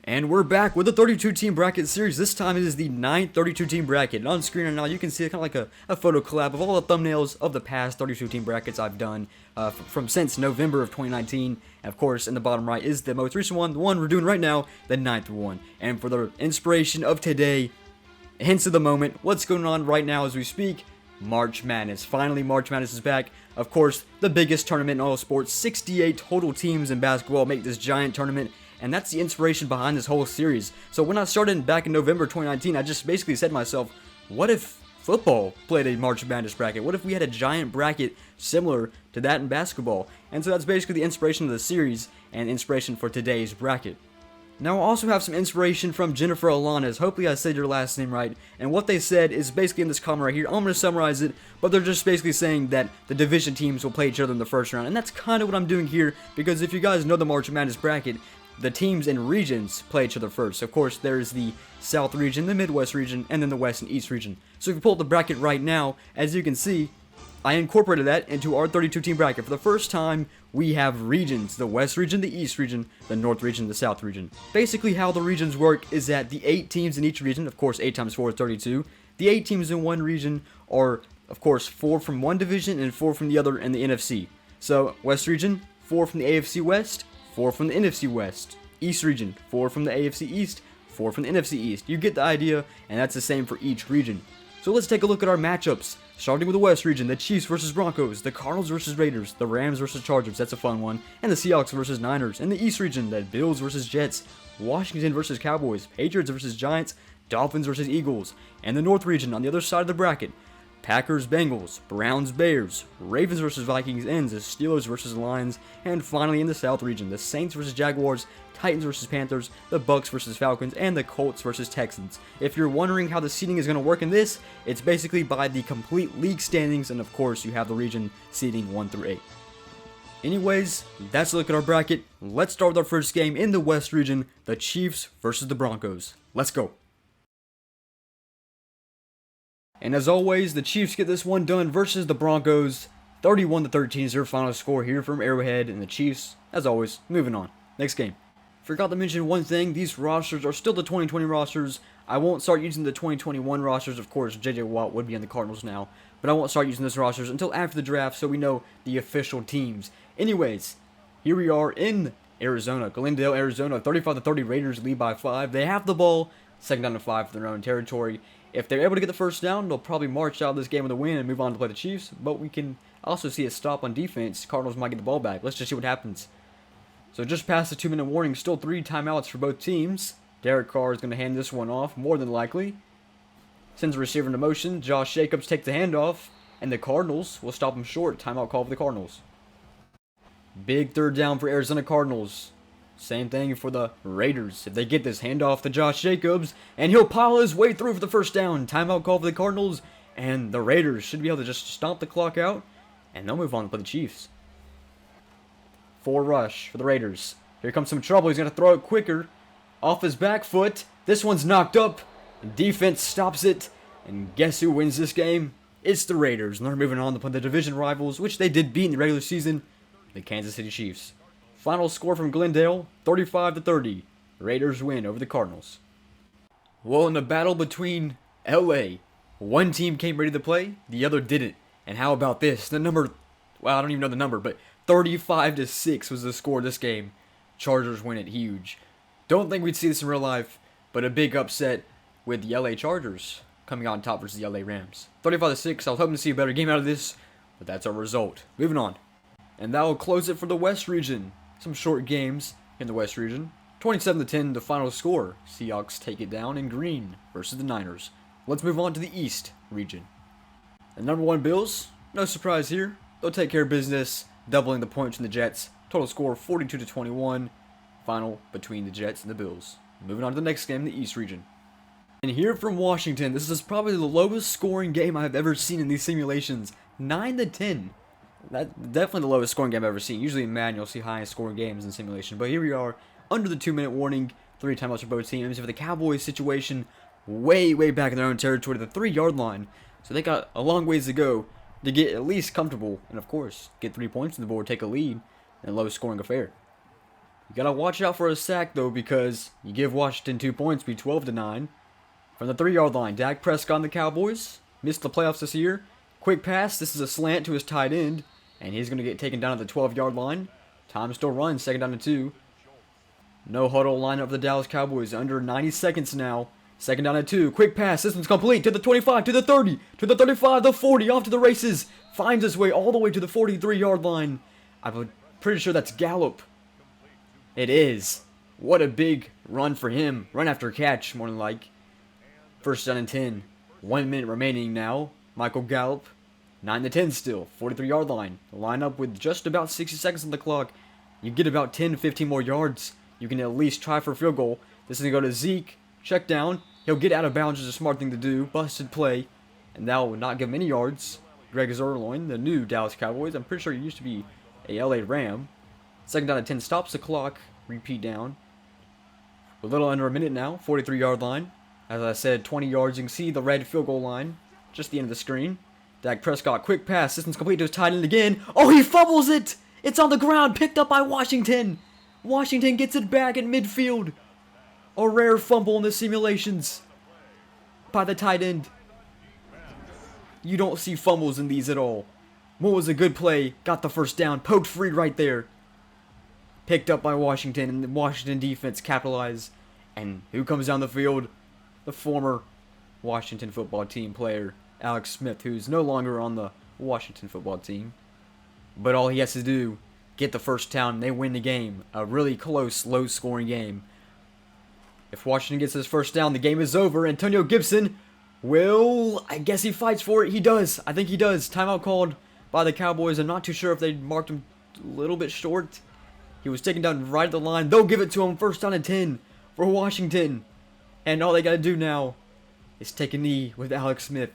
And we're back with the 32-team bracket series. This time it is the 9th 32-team bracket. And on screen right now, you can see kind of like a photo collab of all the thumbnails of the past 32-team brackets I've done from since November of 2019. And of course, in the bottom right is the most recent one, the one we're doing right now, the 9th one. And for the inspiration of today, hints of the moment, what's going on right now as we speak? March Madness. Finally, March Madness is back. Of course, the biggest tournament in all sports. 68 total teams in basketball make this giant tournament. And that's the inspiration behind this whole series. So when I started back in November 2019, I just basically said to myself, what if football played a March Madness bracket? What if we had a giant bracket similar to that in basketball? And so that's basically the inspiration of the series and inspiration for today's bracket. Now, I also have some inspiration from Jennifer Alanis. Hopefully I said your last name right. And what they said is basically in this comment right here. I'm going to summarize it, but they're just basically saying that the division teams will play each other in the first round. And that's kind of what I'm doing here, because if you guys know the March Madness bracket, the teams and regions play each other first. Of course, there's the South region, the Midwest region, and then the West and East region. So if you pull up the bracket right now, as you can see, I incorporated that into our 32-team bracket. For the first time, we have regions. The West region, the East region, the North region, the South region. Basically, how the regions work is that the 8 teams in each region, of course, 8 times 4 is 32. The 8 teams in one region are, of course, 4 from one division and 4 from the other in the NFC. So, West region, 4 from the AFC West, 4 from the NFC West. East region, 4 from the AFC East, 4 from the NFC East. You get the idea, and that's the same for each region. So let's take a look at our matchups. Starting with the West region, the Chiefs versus Broncos, the Cardinals versus Raiders, the Rams versus Chargers, that's a fun one, and the Seahawks versus Niners. In the East region, the Bills versus Jets, Washington versus Cowboys, Patriots versus Giants, Dolphins versus Eagles. And the North region, on the other side of the bracket, Packers, Bengals, Browns, Bears, Ravens versus Vikings, ends the Steelers versus Lions, and finally in the South region, the Saints versus Jaguars, Titans versus Panthers, the Bucks versus Falcons, and the Colts versus Texans. If you're wondering how the seeding is going to work in this, it's basically by the complete league standings, and of course you have the region seeding 1 through 8. Anyways, that's a look at our bracket. Let's start with our first game in the West region, the Chiefs versus the Broncos. Let's go. And as always, the Chiefs get this one done versus the Broncos. 31-13 is their final score here from Arrowhead, and the Chiefs, as always, moving on. Next game. Forgot to mention one thing, these rosters are still the 2020 rosters. I won't start using the 2021 rosters. Of course, J.J. Watt would be on the Cardinals now, but I won't start using those rosters until after the draft so we know the official teams. Anyways, here we are in Arizona. Glendale, Arizona, 35-30 Raiders lead by 5. They have the ball, second down to 5 for their own territory. If they're able to get the first down, they'll probably march out of this game with a win and move on to play the Chiefs. But we can also see a stop on defense. Cardinals might get the ball back. Let's just see what happens. So just past the 2-minute warning, still 3 timeouts for both teams. Derek Carr is going to hand this one off, more than likely. Sends the receiver into motion. Josh Jacobs takes the handoff, and the Cardinals will stop him short. Timeout call for the Cardinals. Big third down for Arizona Cardinals. Same thing for the Raiders. If they get this handoff to Josh Jacobs, and he'll pile his way through for the first down. Timeout call for the Cardinals, and the Raiders should be able to just stomp the clock out, and they'll move on to play the Chiefs. 4 rush for the Raiders. Here comes some trouble. He's going to throw it quicker. Off his back foot. This one's knocked up. The defense stops it. And guess who wins this game? It's the Raiders. And they're moving on to play the division rivals, which they did beat in the regular season, the Kansas City Chiefs. Final score from Glendale, 35-30. Raiders win over the Cardinals. Well, in the battle between LA, one team came ready to play, the other didn't. And how about this? The number, well, I don't even know the number, but 35-6 was the score of this game. Chargers win it huge. Don't think we'd see this in real life, but a big upset with the LA Chargers coming out on top versus the LA Rams. 35-6, I was hoping to see a better game out of this, but that's our result. Moving on. And that will close it for the West region. Some short games in the West region. 27-10, the final score. Seahawks take it down in green versus the Niners. Let's move on to the East region. The number 1 Bills, no surprise here. They'll take care of business, doubling the points from the Jets. Total score 42-21. Final between the Jets and the Bills. Moving on to the next game in the East region. And here from Washington, this is probably the lowest scoring game I've ever seen in these simulations. 9-10. That's definitely the lowest scoring game I've ever seen. Usually in Madden, you'll see high scoring games in simulation. But here we are, under the 2-minute warning. 3 timeouts for both teams. For the Cowboys situation, way back in their own territory to the 3-yard line. So they got a long ways to go to get at least comfortable. And of course, get 3 points on the board, take a lead in a low scoring affair. You gotta watch out for a sack though, because you give Washington 2 points, be 12-9. From the 3-yard line, Dak Prescott and the Cowboys missed the playoffs this year. Quick pass, this is a slant to his tight end, and he's gonna get taken down at the 12-yard line. Time still runs, 2nd down and 2. No huddle lineup for the Dallas Cowboys, under 90 seconds now. 2nd down and 2, quick pass, this one's complete to the 25, to the 30, to the 35, the 40, off to the races. Finds his way all the way to the 43-yard line. I'm pretty sure that's Gallup. It is. What a big run for him. Run after catch, more than like. 1st down and 10. 1 minute remaining now. Michael Gallup. 9-10 still. 43-yard line. Line up with just about 60 seconds on the clock. You get about 10 to 15 more yards. You can at least try for a field goal. This is going to go to Zeke. Check down. He'll get out of bounds, which is a smart thing to do. Busted play. And that will not give him any yards. Greg Zuerlein, the new Dallas Cowboys. I'm pretty sure he used to be a LA Ram. 2nd down and 10, stops the clock. Repeat down. A little under a minute now. 43-yard line. As I said, 20 yards. You can see the red field goal line. Just the end of the screen. Dak Prescott, quick pass. Distance complete to his tight end again. Oh, he fumbles it! It's on the ground. Picked up by Washington. Washington gets it back in midfield. A rare fumble in the simulations by the tight end. You don't see fumbles in these at all. What was a good play? Got the 1st down. Poked free right there. Picked up by Washington, and the Washington defense capitalized. And who comes down the field? The former Washington football team player, Alex Smith, who's no longer on the Washington football team. But all he has to do, get the 1st down, and they win the game. A really close, low-scoring game. If Washington gets his 1st down, the game is over. Antonio Gibson will, I guess he fights for it. He does. I think he does. Timeout called by the Cowboys. I'm not too sure if they marked him a little bit short. He was taken down right at the line. They'll give it to him. 1st down and 10 for Washington. And all they got to do now is take a knee with Alex Smith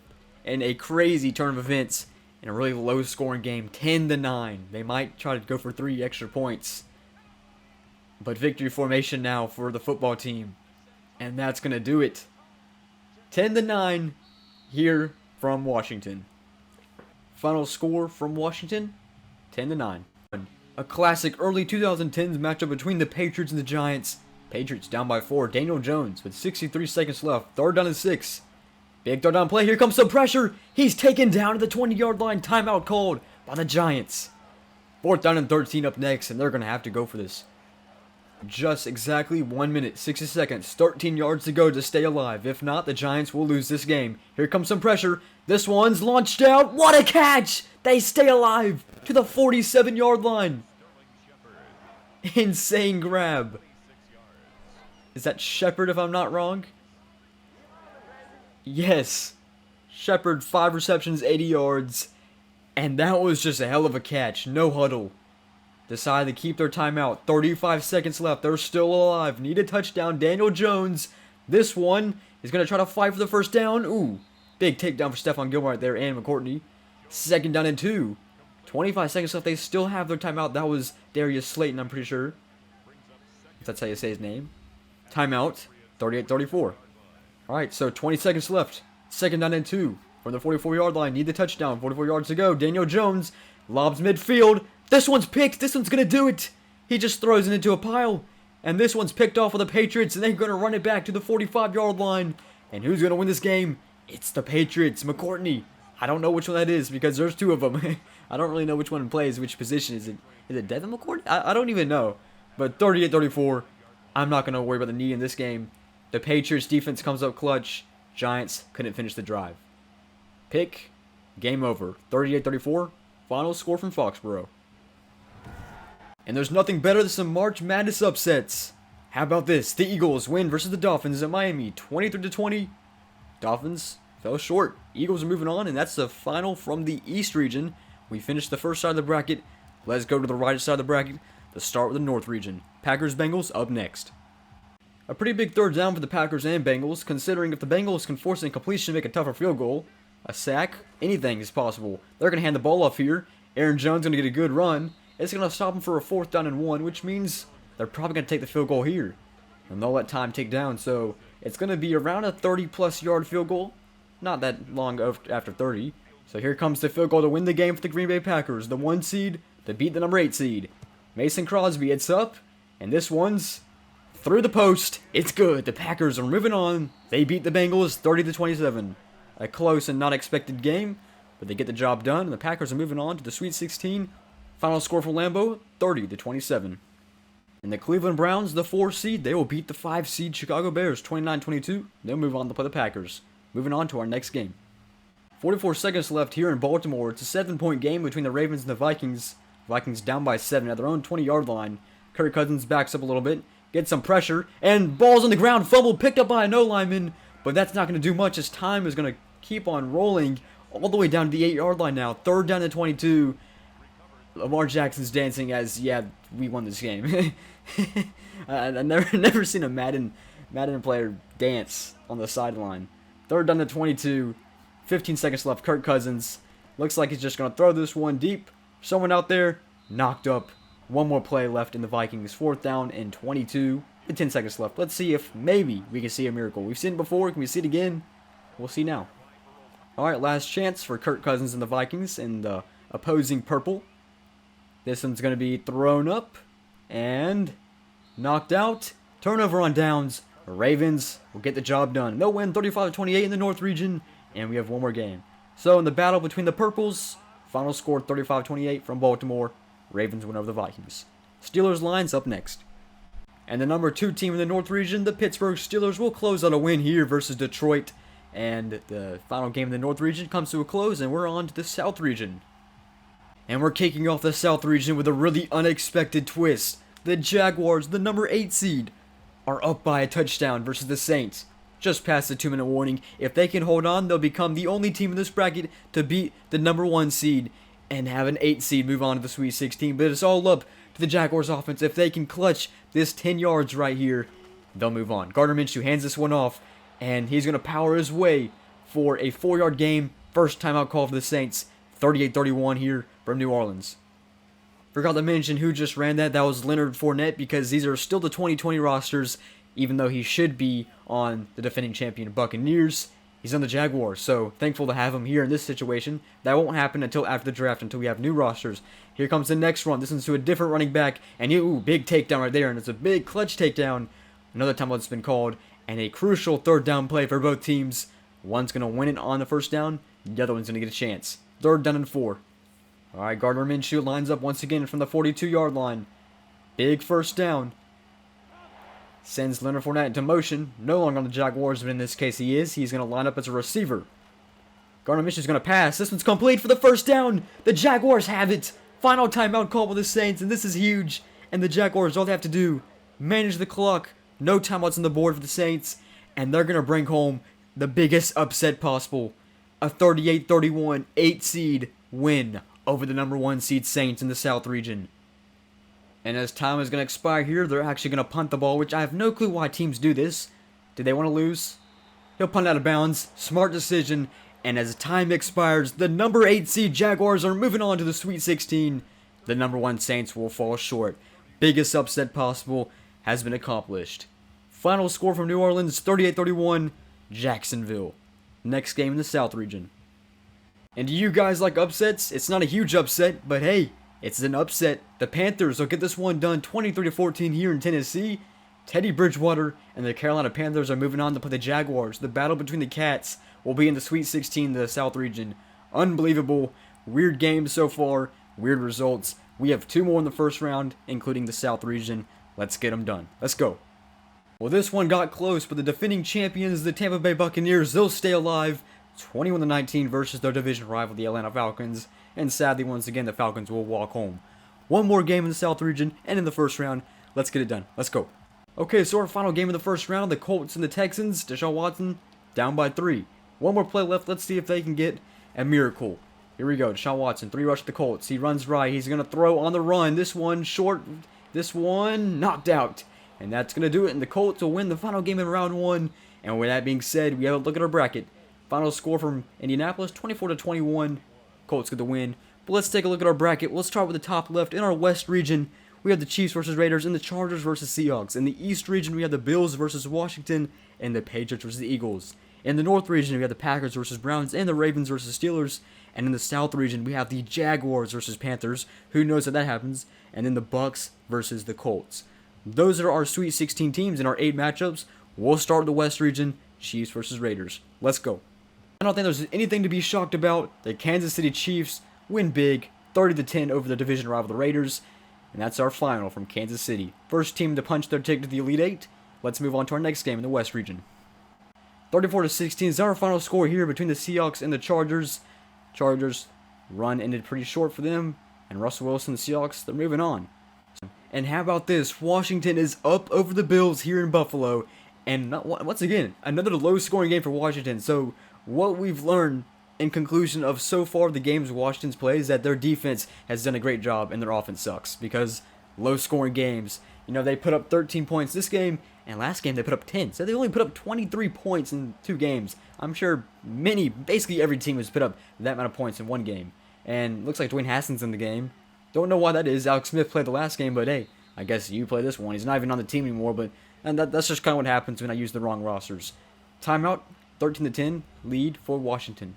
in a crazy turn of events in a really low-scoring game. 10-9. They might try to go for 3 extra points. But victory formation now for the football team. And that's going to do it. 10-9 here from Washington. Final score from Washington, 10-9. A classic early 2010s matchup between the Patriots and the Giants. Patriots down by 4. Daniel Jones with 63 seconds left. 3rd down and 6. Big 3rd down play. Here comes some pressure. He's taken down to the 20-yard line. Timeout called by the Giants. 4th down and 13 up next, and they're going to have to go for this. Just exactly 1 minute, 60 seconds, 13 yards to go to stay alive. If not, the Giants will lose this game. Here comes some pressure. This one's launched out. What a catch! They stay alive to the 47-yard line. Insane grab. Is that Shepard, if I'm not wrong? Yes. Shepard, 5 receptions, 80 yards. And that was just a hell of a catch. No huddle. Decided to keep their timeout. 35 seconds left. They're still alive. Need a touchdown. Daniel Jones. This one is going to try to fight for the 1st down. Ooh. Big takedown for Stephon Gilmore right there and McCourtney. 2nd down and 2. 25 seconds left. They still have their timeout. That was Darius Slayton, I'm pretty sure. If that's how you say his name. Timeout. 38-34. Alright, so 20 seconds left. 2nd down and 2. From the 44-yard line. Need the touchdown. 44 yards to go. Daniel Jones lobs midfield. This one's picked. This one's going to do it. He just throws it into a pile. And this one's picked off for the Patriots. And they're going to run it back to the 45-yard line. And who's going to win this game? It's the Patriots. McCourtney. I don't know which one that is because there's 2 of them. I don't really know which one plays which position. Is it Devin McCourtney? I don't even know. But 38-34. I'm not going to worry about the knee in this game. The Patriots defense comes up clutch. Giants couldn't finish the drive. Pick. Game over. 38-34. Final score from Foxborough. And there's nothing better than some March Madness upsets. How about this? The Eagles win versus the Dolphins at Miami, 23-20. Dolphins fell short. Eagles are moving on, and that's the final from the East region. We finished the first side of the bracket. Let's go to the right side of the bracket to start with the North region. Packers-Bengals up next. A pretty big 3rd down for the Packers and Bengals, considering if the Bengals can force an incompletion to make a tougher field goal, a sack, anything is possible. They're going to hand the ball off here. Aaron Jones going to get a good run. It's going to stop them for a 4th down and 1, which means they're probably going to take the field goal here. And they'll let time tick down, so it's going to be around a 30-plus yard field goal. Not that long after 30. So here comes the field goal to win the game for the Green Bay Packers. The 1 seed to beat the number 8 seed. Mason Crosby, it's up. And this one's through the post. It's good. The Packers are moving on. They beat the Bengals 30-27. A close and not expected game, but they get the job done, and the Packers are moving on to the Sweet 16. Final score for Lambeau, 30-27. And the Cleveland Browns, the 4 seed, they will beat the 5 seed Chicago Bears 29-22. They'll move on to play the Packers. Moving on to our next game. 44 seconds left here in Baltimore. It's a 7-point game between the Ravens and the Vikings. Vikings down by 7 at their own 20-yard line. Kirk Cousins backs up a little bit, gets some pressure, and ball's on the ground, fumble picked up by a no-lineman, but that's not going to do much as time is going to keep on rolling all the way down to the 8-yard line now. 3rd down to 22. Lamar Jackson's dancing as, yeah, we won this game. I've never seen a Madden player dance on the sideline. 3rd down to 22. 15 seconds left. Kirk Cousins looks like he's just going to throw this one deep. Someone out there knocked up. One more play left in the Vikings. 4th down and 22. And 10 seconds left. Let's see if maybe we can see a miracle. We've seen it before. Can we see it again? We'll see now. Alright, last chance for Kirk Cousins and the Vikings in the opposing purple. This one's going to be thrown up and knocked out. Turnover on downs. Ravens will get the job done. They'll win 35-28 in the North region, and we have one more game. So in the battle between the purples, final score 35-28 from Baltimore. Ravens win over the Vikings. Steelers lines up next. And the number 2 team in the North region, the Pittsburgh Steelers, will close out a win here versus Detroit. And the final game in the North region comes to a close, and we're on to the South region. And we're kicking off the South region with a really unexpected twist. The Jaguars, the number 8 seed, are up by a touchdown versus the Saints. Just past the 2-minute warning. If they can hold on, they'll become the only team in this bracket to beat the number 1 seed and have an 8 seed move on to the Sweet 16. But it's all up to the Jaguars offense. If they can clutch this 10 yards right here, they'll move on. Gardner Minshew hands this one off, and he's going to power his way for a 4-yard game. First timeout call for the Saints. 38-31 here from New Orleans. Forgot to mention who just ran that. That was Leonard Fournette, because these are still the 2020 rosters, even though he should be on the defending champion Buccaneers. He's on the Jaguars, so thankful to have him here in this situation. That won't happen until after the draft, until we have new rosters. Here comes the next run. This one's to a different running back, and big takedown right there, and it's a big clutch takedown. Another timeout that's been called, and a crucial 3rd down play for both teams. One's going to win it on the 1st down, the other one's going to get a chance. 3rd down and 4. Alright, Gardner Minshew lines up once again from the 42-yard line. Big 1st down. Sends Leonard Fournette into motion. No longer on the Jaguars, but in this case he is. He's going to line up as a receiver. Gardner Minshew's going to pass. This one's complete for the 1st down. The Jaguars have it. Final timeout call with the Saints, and this is huge. And the Jaguars, all they have to do, manage the clock. No timeouts on the board for the Saints. And they're going to bring home the biggest upset possible. A 38-31 8 seed win over the number 1 seed Saints in the South region. And as time is going to expire here, they're actually going to punt the ball, which I have no clue why teams do this. Did they want to lose? He'll punt out of bounds. Smart decision. And as time expires, the number 8 seed Jaguars are moving on to the Sweet 16. The number 1 Saints will fall short. Biggest upset possible has been accomplished. Final score from New Orleans, 38-31, Jacksonville. Next game in the South region. And do you guys like upsets? It's not a huge upset, but hey, it's an upset. The Panthers will get this one done 23-14 here in Tennessee. Teddy Bridgewater and the Carolina Panthers are moving on to play the Jaguars. The battle between the Cats will be in the Sweet 16 in the South region. Unbelievable. Weird games so far. Weird results. We have 2 more in the 1st round, including the South region. Let's get them done. Let's go. Well, this one got close, but the defending champions, the Tampa Bay Buccaneers, they'll stay alive. 21-19 versus their division rival, the Atlanta Falcons. And sadly, once again, the Falcons will walk home. One more game in the South region and in the 1st round. Let's get it done. Let's go. Okay, so our final game in the 1st round, the Colts and the Texans. Deshaun Watson down by 3. One more play left. Let's see if they can get a miracle. Here we go. Deshaun Watson, 3 rush to the Colts. He runs right. He's going to throw on the run. This one short. This one knocked out. And that's going to do it. And the Colts will win the final game in round 1. And with that being said, we have a look at our bracket. Final score from Indianapolis, 24-21. Colts get the win. But let's take a look at our bracket. Let's start with the top left. In our West region, we have the Chiefs versus Raiders and the Chargers versus Seahawks. In the East region, we have the Bills versus Washington and the Patriots versus the Eagles. In the North region, we have the Packers versus Browns and the Ravens versus Steelers. And in the South region, we have the Jaguars versus Panthers. Who knows if that happens? And then the Bucks versus the Colts. Those are our Sweet 16 teams in our 8 matchups. We'll start with the West region, Chiefs versus Raiders. Let's go. I don't think there's anything to be shocked about. The Kansas City Chiefs win big, 30-10 over the division rival, the Raiders. And that's our final from Kansas City. First team to punch their ticket to the Elite Eight. Let's move on to our next game in the West region. 34-16 is our final score here between the Seahawks and the Chargers. Chargers run ended pretty short for them. And Russell Wilson, the Seahawks, they're moving on. And how about this? Washington is up over the Bills here in Buffalo. And once again, another low-scoring game for Washington. So what we've learned in conclusion of so far the games Washington's played is that their defense has done a great job and their offense sucks. Because low-scoring games, they put up 13 points this game, and last game they put up 10. So they only put up 23 points in 2 games. I'm sure basically every team has put up that amount of points in one game. And looks like Dwayne Haskins in the game. Don't know why that is. Alex Smith played the last game, but hey, I guess you play this one. He's not even on the team anymore, but that's just kind of what happens when I use the wrong rosters. Timeout, 13-10, lead for Washington.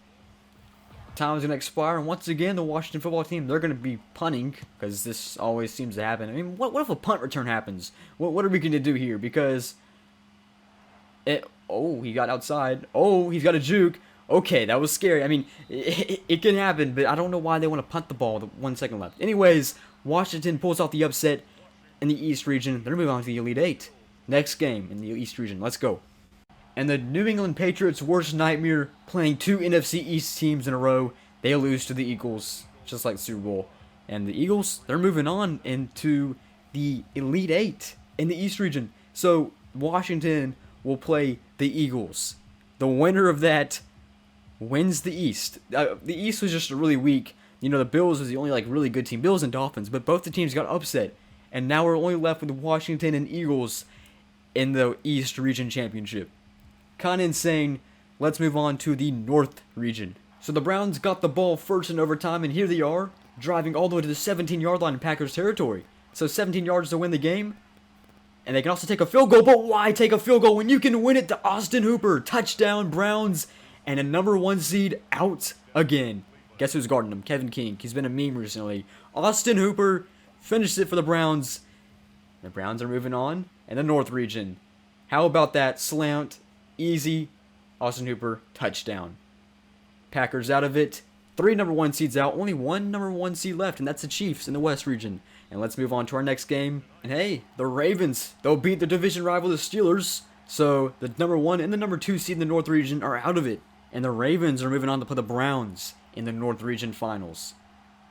Time is going to expire, and once again, the Washington football team, they're going to be punting, because this always seems to happen. I mean, what if a punt return happens? What are we going to do here? Because, he got outside. Oh, he's got a juke. Okay, that was scary. I mean, it can happen, but I don't know why they want to punt the ball with 1 second left. Anyways, Washington pulls off the upset in the East region. They're moving on to the Elite Eight. Next game in the East region. Let's go. And the New England Patriots' worst nightmare, playing 2 NFC East teams in a row. They lose to the Eagles, just like the Super Bowl. And the Eagles, they're moving on into the Elite Eight in the East region. So Washington will play the Eagles. The winner of that wins the East. The East was just really weak. The Bills was the only really good team. Bills and Dolphins, but both the teams got upset. And now we're only left with Washington and Eagles in the East region championship. Kind of insane. Let's move on to the North region. So the Browns got the ball first in overtime, and here they are, driving all the way to the 17-yard line in Packers territory. So 17 yards to win the game. And they can also take a field goal, but why take a field goal when you can win it to Austin Hooper? Touchdown, Browns. And a number 1 seed out again. Guess who's guarding him? Kevin King. He's been a meme recently. Austin Hooper finished it for the Browns. The Browns are moving on. And the North region. How about that? Slant. Easy. Austin Hooper. Touchdown. Packers out of it. 3 number 1 seeds out. Only 1 number 1 seed left. And that's the Chiefs in the West region. And let's move on to our next game. And hey, the Ravens. They'll beat their division rival, the Steelers. So the number 1 and the number 2 seed in the North region are out of it. And the Ravens are moving on to play the Browns in the North region finals.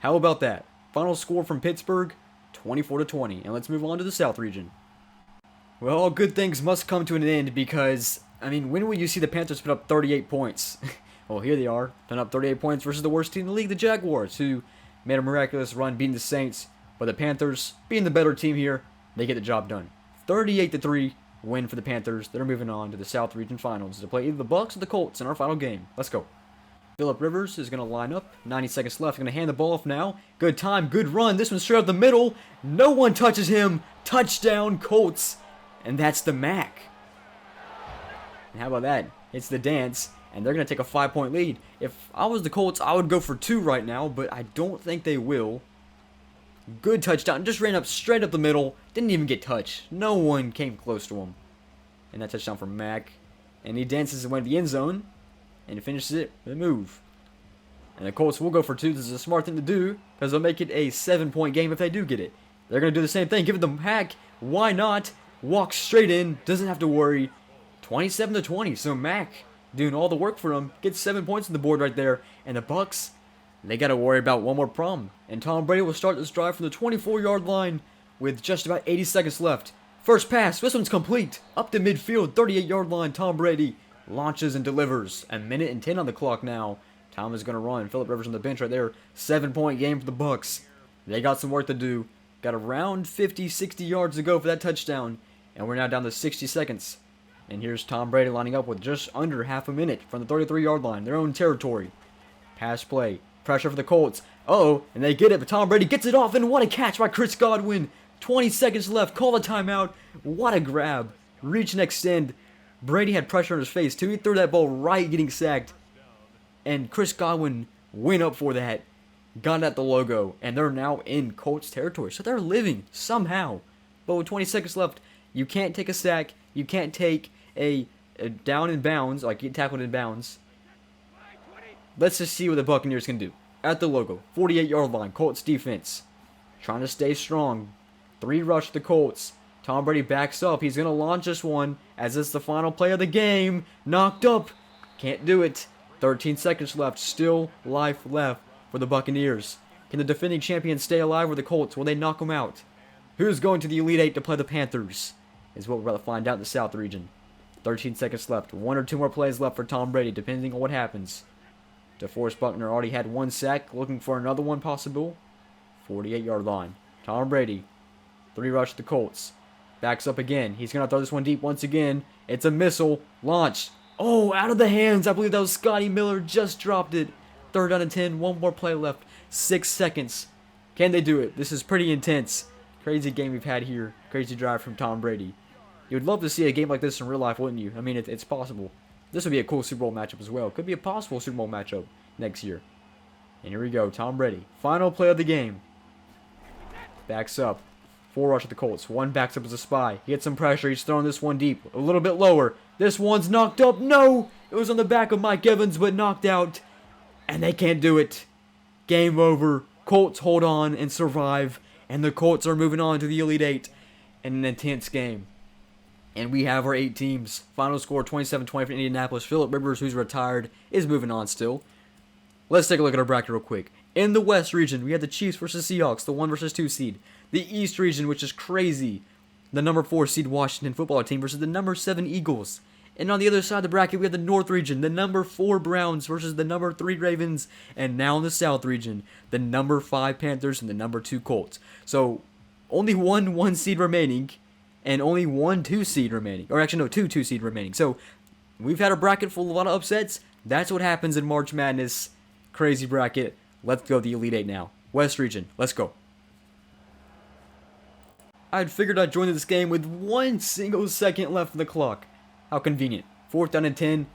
How about that? Final score from Pittsburgh, 24-20. And let's move on to the South region. Well, all good things must come to an end because, when will you see the Panthers put up 38 points? Well, here they are, putting up 38 points versus the worst team in the league, the Jaguars, who made a miraculous run beating the Saints. But the Panthers, being the better team here, they get the job done. 38-3. Win for the Panthers. They're moving on to the South Region Finals to play either the Bucs or the Colts in our final game. Let's go. Phillip Rivers is going to line up. 90 seconds left. Going to hand the ball off now. Good time. Good run. This one's straight up the middle. No one touches him. Touchdown, Colts. And that's the Mac. And how about that? It's the dance. And they're going to take a 5-point lead. If I was the Colts, I would go for 2 right now. But I don't think they will. Good touchdown. Just ran up straight up the middle. Didn't even get touched. No one came close to him. And that touchdown from Mac. And he dances and went to the end zone. And he finishes it with a move. And the Colts will go for 2. This is a smart thing to do. Because they'll make it a 7-point game if they do get it. They're going to do the same thing. Give it the Mac. Why not? Walk straight in. Doesn't have to worry. 27-20. So Mac doing all the work for him. Gets 7 points on the board right there. And the Bucs, they got to worry about one more problem. And Tom Brady will start this drive from the 24-yard line with just about 80 seconds left. First pass. This one's complete. Up the midfield. 38-yard line. Tom Brady launches and delivers. 1:10 on the clock now. Tom is going to run. Phillip Rivers on the bench right there. 7-point game for the Bucs. They got some work to do. Got around 50, 60 yards to go for that touchdown. And we're now down to 60 seconds. And here's Tom Brady lining up with just under half a minute from the 33-yard line. Their own territory. Pass play. Pressure for the Colts. Uh-oh, and they get it, but Tom Brady gets it off, and what a catch by Chris Godwin. 20 seconds left. Call the timeout. What a grab. Reach and extend. Brady had pressure on his face, too. He threw that ball right, getting sacked. And Chris Godwin went up for that. Got at the logo, and they're now in Colts territory. So they're living somehow. But with 20 seconds left, you can't take a sack. You can't take a down in bounds, like get tackled in bounds. Let's just see what the Buccaneers can do. At the logo, 48-yard line, Colts defense. Trying to stay strong. 3 rush the Colts. Tom Brady backs up. He's going to launch this one as it's the final play of the game. Knocked up. Can't do it. 13 seconds left. Still life left for the Buccaneers. Can the defending champions stay alive with the Colts? Will they knock them out? Who's going to the Elite Eight to play the Panthers? Is what we're about to find out in the South region. 13 seconds left. 1 or 2 more plays left for Tom Brady, depending on what happens. DeForest Buckner already had 1 sack. Looking for another one possible. 48-yard line. Tom Brady. 3 rush the Colts. Backs up again. He's going to throw this one deep once again. It's a missile. Launched. Oh, out of the hands. I believe that was Scotty Miller. Just dropped it. 3rd down and 10. 1 more play left. 6 seconds. Can they do it? This is pretty intense. Crazy game we've had here. Crazy drive from Tom Brady. You would love to see a game like this in real life, wouldn't you? I mean, it's possible. This would be a cool Super Bowl matchup as well. Could be a possible Super Bowl matchup next year. And here we go. Tom Brady. Final play of the game. Backs up. 4 rush at the Colts. 1 backs up as a spy. He gets some pressure. He's throwing this one deep. A little bit lower. This one's knocked up. No! It was on the back of Mike Evans, but knocked out. And they can't do it. Game over. Colts hold on and survive. And the Colts are moving on to the Elite Eight in an intense game. And we have our 8 teams. Final score 27-20 for Indianapolis. Phillip Rivers, who's retired, is moving on still. Let's take a look at our bracket real quick. In the West region, we have the Chiefs versus Seahawks, the 1 versus 2 seed. The East region, which is crazy, the number 4 seed Washington football team versus the number 7 Eagles. And on the other side of the bracket, we have the North region, the number 4 Browns versus the number 3 Ravens. And now in the South region, the number 5 Panthers and the number 2 Colts. So, only one 1 seed remaining, and only 1 2 seed remaining. Or actually, no, 2 2 seed remaining. So, we've had a bracket full of a lot of upsets. That's what happens in March Madness. Crazy bracket. Let's go to the Elite Eight now. West region, let's go. I'd figured I'd join this game with 1 single second left on the clock. How convenient. 4th down and 10.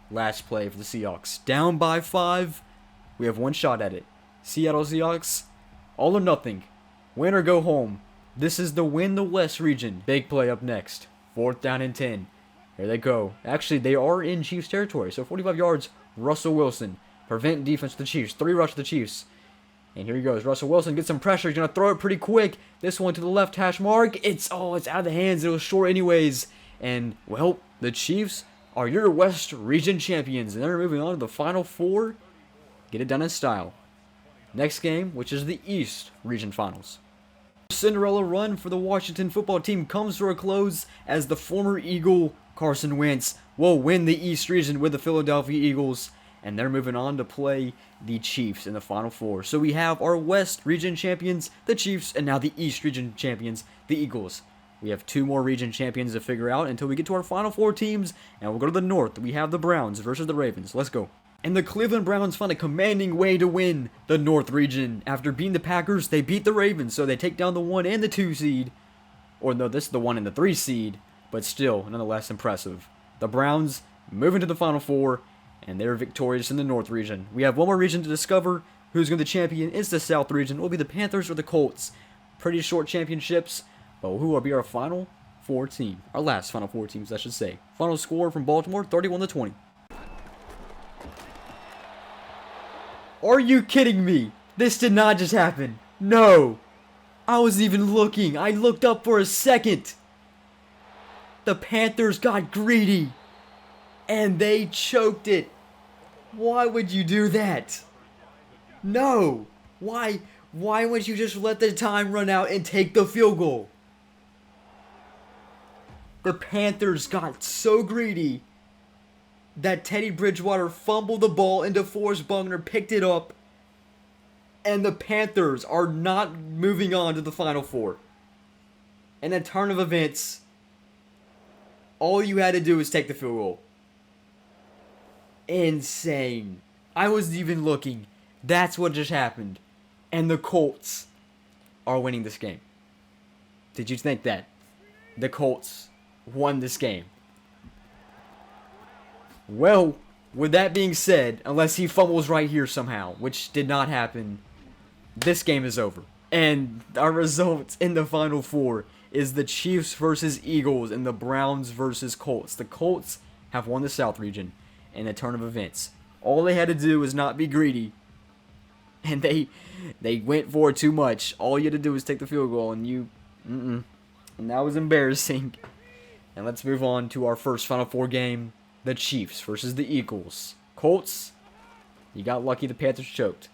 Last play for the Seahawks. Down by 5. We have 1 shot at it. Seattle Seahawks, all or nothing. Win or go home. This is the win the West region. Big play up next. 4th down and 10. Here they go. Actually, they are in Chiefs territory. So 45 yards. Russell Wilson. Prevent defense to the Chiefs. 3 rush to the Chiefs. And here he goes. Russell Wilson gets some pressure. He's going to throw it pretty quick. This one to the left hash mark. It's out of the hands. It was short anyways. And, well, the Chiefs are your West region champions. And they're moving on to the Final 4. Get it done in style. Next game, which is the East region finals. Cinderella run for the Washington football team comes to a close as the former Eagle, Carson Wentz, will win the East region with the Philadelphia Eagles. And they're moving on to play the Chiefs in the Final 4. So we have our West region champions, the Chiefs, and now the East region champions, the Eagles. We have 2 more region champions to figure out until we get to our Final 4 teams. And we'll go to the North. We have the Browns versus the Ravens. Let's go. And the Cleveland Browns find a commanding way to win the North region. After beating the Packers, they beat the Ravens. So they take down the 1 and the 2 seed. Or no, this is the 1 and the 3 seed. But still, nonetheless impressive. The Browns moving to the Final 4. And they're victorious in the North region. We have 1 more region to discover. Who's going to champion is the South region. It will be the Panthers or the Colts. Pretty short championships. But who will be our Final 4 team? Our last Final 4 teams, I should say. Final score from Baltimore, 31-20. Are you kidding me? This did not just happen. No. I wasn't even looking. I looked up for a second. The Panthers got greedy. And they choked it. Why would you do that? No. Why wouldn't you just let the time run out and take the field goal? The Panthers got so greedy that Teddy Bridgewater fumbled the ball and DeForest Buckner picked it up. And the Panthers are not moving on to the Final 4. In a turn of events, all you had to do was take the field goal. Insane. I wasn't even looking. That's what just happened. And the Colts are winning this game. Did you think that? The Colts won this game. Well, with that being said, unless he fumbles right here somehow, which did not happen, this game is over. And our results in the Final 4 is the Chiefs versus Eagles and the Browns versus Colts. The Colts have won the South region in a turn of events. All they had to do was not be greedy, and they went for it too much. All you had to do was take the field goal, and and that was embarrassing. And let's move on to our first Final Four game, the Chiefs versus the Eagles. Colts, you got lucky the Panthers choked.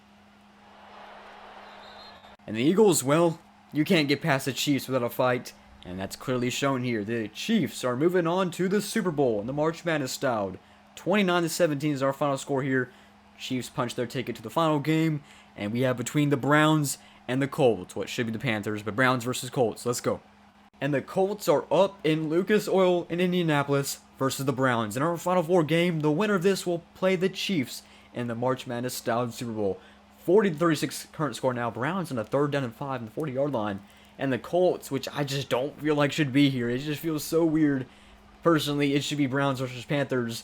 And the Eagles, well, you can't get past the Chiefs without a fight, and that's clearly shown here. The Chiefs are moving on to the Super Bowl in the March Madness style. 29-17 is our final score here. Chiefs punch their ticket to the final game, and we have between the Browns and the Colts, what should be the Panthers, but Browns versus Colts. Let's go. And the Colts are up in Lucas Oil in Indianapolis versus the Browns. In our Final Four game, the winner of this will play the Chiefs in the March Madness style Super Bowl. 40-36 current score now. Browns on a 3rd down and 5 in the 40-yard line. And the Colts, which I just don't feel like should be here. It just feels so weird. Personally, it should be Browns versus Panthers.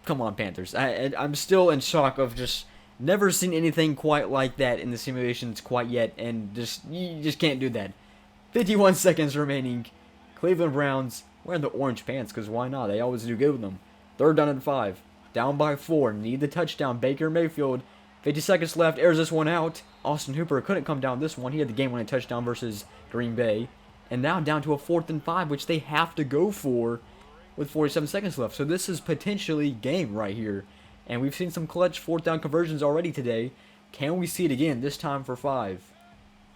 Come on, Panthers. I'm still in shock of just never seen anything quite like that in the simulations quite yet. And you just can't do that. 51 seconds remaining. Cleveland Browns wearing the orange pants because why not? They always do good with them. 3rd down and 5. Down by 4. Need the touchdown. Baker Mayfield. 50 seconds left. Airs this one out. Austin Hooper couldn't come down this one. He had the game-winning touchdown versus Green Bay. And now down to a 4th and 5, which they have to go for with 47 seconds left. So this is potentially game right here. And we've seen some clutch 4th down conversions already today. Can we see it again, this time for 5?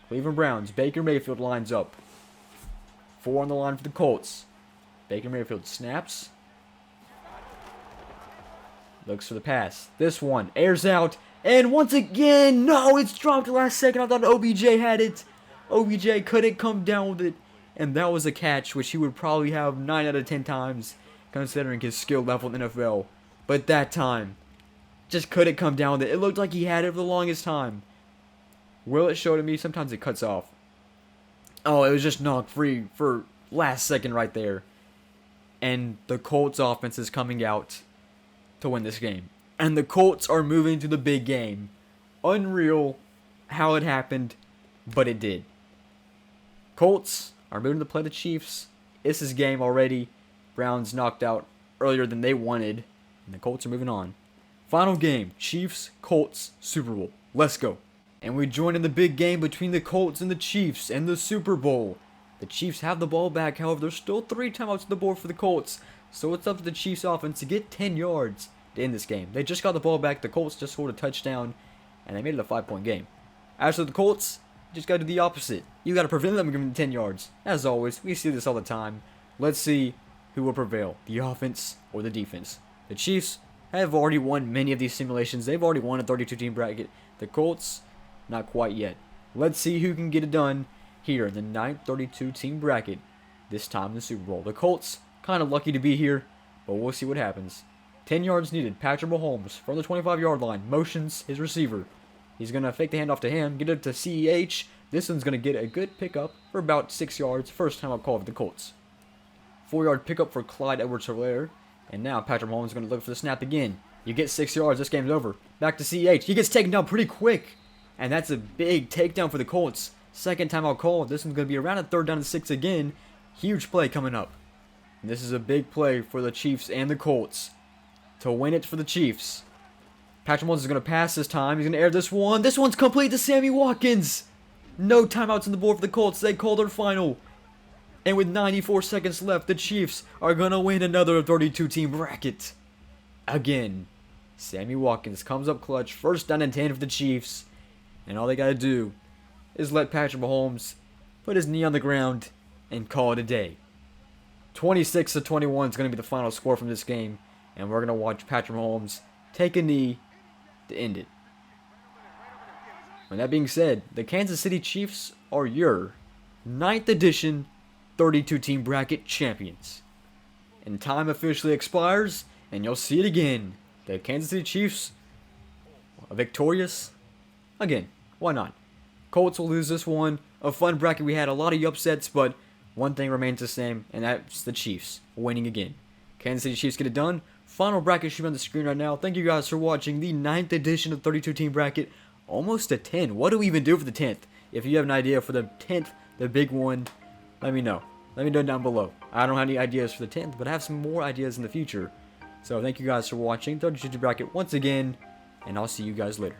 Cleveland Browns. Baker Mayfield lines up. 4 on the line for the Colts. Baker Mayfield snaps. Looks for the pass. This one airs out. And once again, no, it's dropped last second. I thought OBJ had it. OBJ couldn't come down with it. And that was a catch, which he would probably have 9 out of 10 times, considering his skill level in the NFL. But that time, just couldn't come down with it. It looked like he had it for the longest time. Will it show to me? Sometimes it cuts off. Oh, it was just knocked free for last second right there. And the Colts offense is coming out to win this game. And the Colts are moving to the big game. Unreal how it happened, but it did. Colts are moving to play the Chiefs. This is game already. Browns knocked out earlier than they wanted. And the Colts are moving on. Final game, Chiefs, Colts, Super Bowl. Let's go. And we join in the big game between the Colts and the Chiefs and the Super Bowl. The Chiefs have the ball back. However, there's still 3 timeouts on the board for the Colts. So it's up to the Chiefs offense to get 10 yards to end this game. They just got the ball back. The Colts just scored a touchdown. And they made it a 5-point game. As for the Colts, you just got to do the opposite. You got to prevent them from giving 10 yards. As always, we see this all the time. Let's see who will prevail. The offense or the defense. The Chiefs have already won many of these simulations. They've already won a 32-team bracket. The Colts, not quite yet. Let's see who can get it done here in the 9th 32-team bracket this time in the Super Bowl. The Colts, kind of lucky to be here, but we'll see what happens. 10 yards needed. Patrick Mahomes from the 25-yard line motions his receiver. He's going to fake the handoff to him, get it to CEH. This one's going to get a good pickup for about 6 yards. First time I'll call for the Colts. 4-yard pickup for Clyde Edwards-Helaire. And now Patrick Mahomes is going to look for the snap again. You get 6 yards. This game's over. Back to CEH. He gets taken down pretty quick. And that's a big takedown for the Colts. Second time I'll call. This one's going to be around a 3rd down and 6 again. Huge play coming up. And this is a big play for the Chiefs and the Colts to win it for the Chiefs. Patrick Mahomes is going to pass this time. He's going to air this one. This one's complete to Sammy Watkins. No timeouts on the board for the Colts. They call their final. And with 94 seconds left, the Chiefs are going to win another 32-team bracket. Again, Sammy Watkins comes up clutch. First down and 10 for the Chiefs. And all they got to do is let Patrick Mahomes put his knee on the ground and call it a day. 26-21 is going to be the final score from this game. And we're going to watch Patrick Mahomes take a knee to end it. With that being said, the Kansas City Chiefs are your 9th edition 32-team bracket champions. And time officially expires, and you'll see it again. The Kansas City Chiefs are victorious again. Why not? Colts will lose this one. A fun bracket. We had a lot of upsets, but one thing remains the same, and that's the Chiefs winning again. Kansas City Chiefs get it done. Final bracket should be on the screen right now. Thank you guys for watching the 9th edition of 32-team bracket. Almost a 10. What do we even do for the 10th? If you have an idea for the 10th, the big one, Let me know. Let me know down below. I don't have any ideas for the 10th, but I have some more ideas in the future. So thank you guys for watching. 32 bracket once again, and I'll see you guys later.